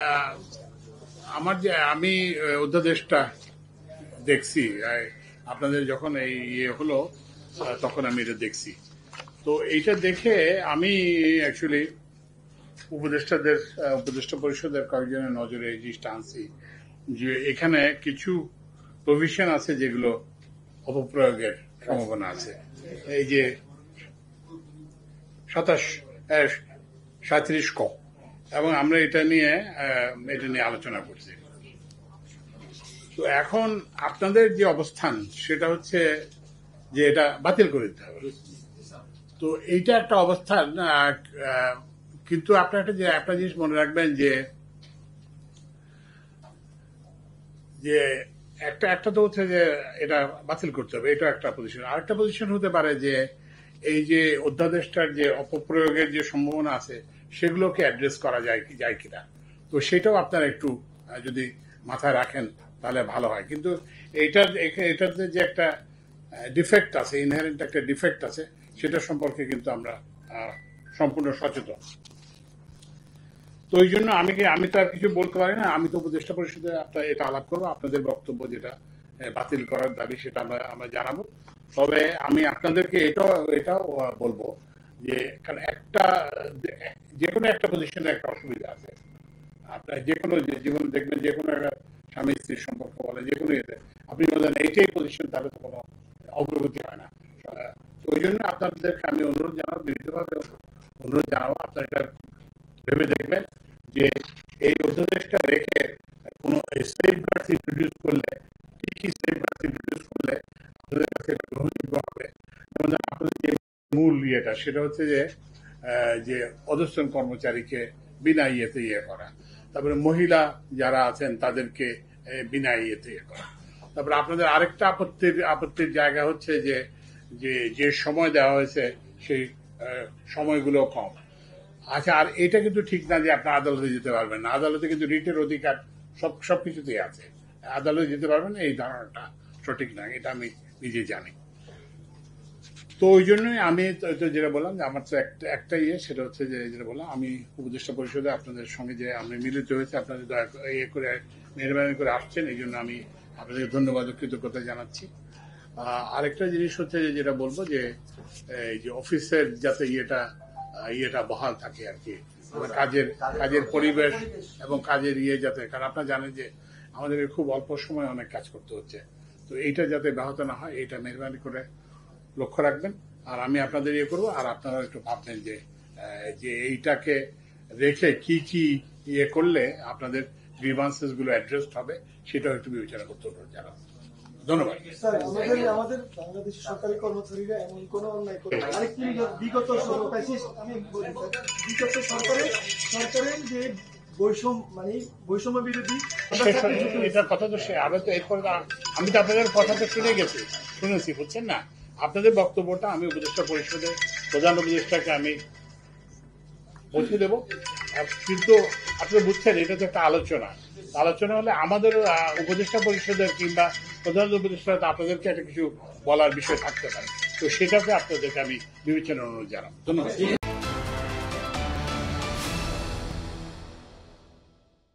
আহ, আমার যে আমি অধ্যাদেশটা দেখছি, আপনাদের যখন এই ইয়ে হলো তখন আমি এটা দেখছি। তো এইটা দেখে আমি অ্যাকচুয়ালি উপদেষ্টা পরিষদের কয়েকজনের নজরে এই জিনিসটা আনছি যে এখানে কিছু প্রভিশন আছে যেগুলো অপপ্রয়োগের সম্ভাবনা আছে। এই যে 37 ক, এবং আমরা এটা নিয়ে আলোচনা করছি। তো এখন আপনাদের যে অবস্থান সেটা হচ্ছে যে এটা বাতিল করে দিতে হবে। তো এইটা একটা অবস্থান, কিন্তু আপনার একটা জিনিস মনে রাখবেন যে যে একটা তো হচ্ছে যে এটা বাতিল করতে হবে, এটা একটা পজিশন। আরেকটা পজিশন হতে পারে যে এই যে অধ্যাদেশটার যে অপপ্রয়োগের যে সম্ভাবনা আছে সেগুলোকে অ্যাড্রেস করা যায় কিনা। তো সেটাও আপনারা একটু যদি মাথায় রাখেন তাহলে ভালো হয়। কিন্তু এটাতে যে একটা ডিফেক্ট আছে, ইনহেরেন্ট একটা ডিফেক্ট আছে, সেটা সম্পর্কে কিন্তু আমরা সম্পূর্ণ সচেতন। তো ওই জন্য আমি তো আর কিছু বলতে পারি না। আমি তো উপদেষ্টা পরিষদে এটা আলাপ করবো, আপনাদের বক্তব্য যেটা বাতিল করার দাবি সেটা আমরা জানাবো। তবে আমি আপনাদেরকে এটাও বলবো যে কারণ যে কোনো একটা পজিশনে একটা অসুবিধা আছে। আপনার যে কোনো জীবনে দেখবেন, যে কোনো একটা স্বামী স্ত্রীর সম্পর্ক বলে, যে কোনো ইয়েতে আপনি বলেন এইটাই পজিশন, তাহলে তো কোনো অগ্রগতি হয় না। তো ওই জন্য আপনাদেরকে আমি অনুরোধ জানাবো, বিনীতভাবে অনুরোধ জানাবো, আপনারা এটা ভেবে দেখবেন যে এই অধ্যাদেশটা রেখে কোনো সেফ গার্ডস ইন্ট্রোডিউস করলে, কি কি সেফ গার্ডস ইন্ট্রোডিউস করলে আপনাদের কাছে গ্রহণযোগ্য হবে। যেমন আপনাদের যে মূল ইয়েটা সেটা হচ্ছে যে অধস্তন কর্মচারীকে বিনা ইয়েতে ইয়ে করা, তারপরে মহিলা যারা আছেন তাদেরকে বিনা ইয়েতে ইয়ে করা। তারপরে আপনাদের আরেকটা আপত্তির জায়গা হচ্ছে যে সময় দেওয়া হয়েছে সেই সময়গুলো কম। আচ্ছা, আর এটা কিন্তু ঠিক না যে আপনার আদালতে যেতে পারবেন না। আদালতে কিন্তু রিটের অধিকার সবকিছুতেই আছে। আদালতে যেতে পারবেন না এই ধারণাটা সঠিক না, এটা আমি নিজে জানি। তো ওই জন্যই আমি তো যেটা বললাম যে আমার তো একটা সেটা হচ্ছে যে যেটা বললাম, আমি উপদেষ্টা পরিষদে আপনাদের সঙ্গে যে আমি মিলিত হয়েছে, আপনাদের দয়া করে মেহরবানি করে আসছেন, এই জন্য আমি আপনাদের ধন্যবাদ ও কৃতজ্ঞতা জানাচ্ছি। আরেকটা জিনিস হচ্ছে যেটা বলবো যে এই যে অফিসের যাতে ইয়েটা বহাল থাকে আর কি, কাজের পরিবেশ এবং কাজের যাতে, কারণ আপনারা জানেন যে আমাদের খুব অল্প সময় অনেক কাজ করতে হচ্ছে। তো এইটা যাতে ব্যাহত না হয়, এটা মেহরবানি করে লক্ষ্য রাখবেন। আর আমি আপনাদের করবো, আর আপনারা একটু ভাববেন যে এইটাকে রেখে কি করলে আপনাদের গ্রিভান্সেস গুলো অ্যাড্রেস হবে, সেটাও একটু বিবেচনা করতে হবে যারা। ধন্যবাদ। স্যার, আমাদের বাংলাদেশের সরকারি কর্মচারীরা এমন কোন অন্যায় করে আরেকটি বিগত সরকারের যে বৈষম্য বিরোধী এটা কথা তো আমি তো এরপর আমি তো আপনাদের কথা তো শুনেছি, বুঝছেন না। আপনাদের বক্তব্যটা আমি উপদেষ্টা পরিষদে প্রধান উপদেষ্টাকে আমি পৌঁছে দেবো। কিন্তু আপনি বুঝছেন এটা তো একটা আলোচনা হলে আমাদের উপদেষ্টা পরিষদের কিংবা প্রধান উপদেষ্টা আপনাদেরকে একটা কিছু বলার বিষয় থাকতে পারে। তো সেটাকে আপনাদেরকে আমি বিবেচনার অনুরোধ জানাবো। ধন্যবাদ।